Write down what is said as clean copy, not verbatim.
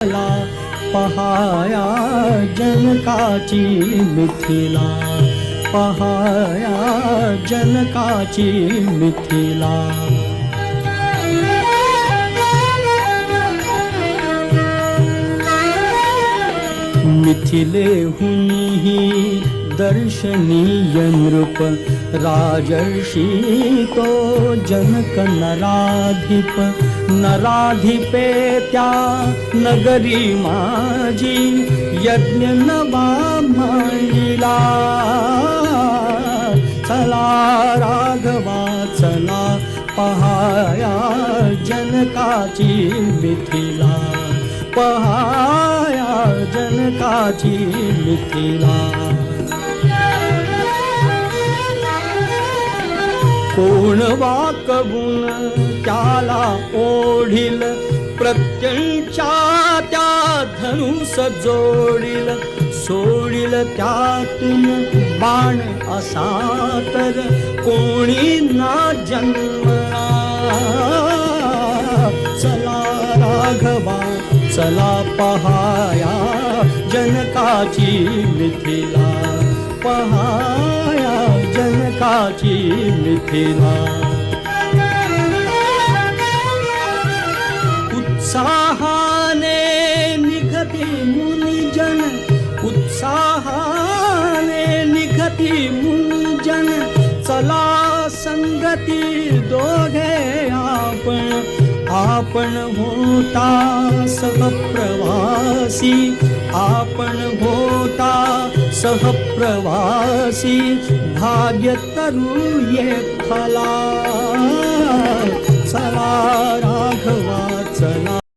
चला पहाया जनकाची मिथिला, पहाया जनकाची मिथिला। मिथिलेहुनी दर्शनीय नृप, राजर्षी तो जनक नराधिप। नराधिपे त्या नगरी माझी, यज्ञ नवा मांडिला। चला राघवा चला पहाया जनकाची मिथिला, पहाया जनकाची मिथिला। कोण वाकवून त्याला ओढील, प्रत्यंचा त्या धनुष जोडील। सोडील त्यातून बाण असा तर, कोणी ना जन्मला। चला राघवा चला पहाया जनकाची मिथिला, पहाया जनकाची मिथिला। उत्साहाने निघती मुनिजन, उत्साहाने निघती मुनिजन। चला संगती दोघे आपण, आपण होता सहप्रवासी, आपण होता सहप्रवासी। भाग्य तरुये फला, चला राघवा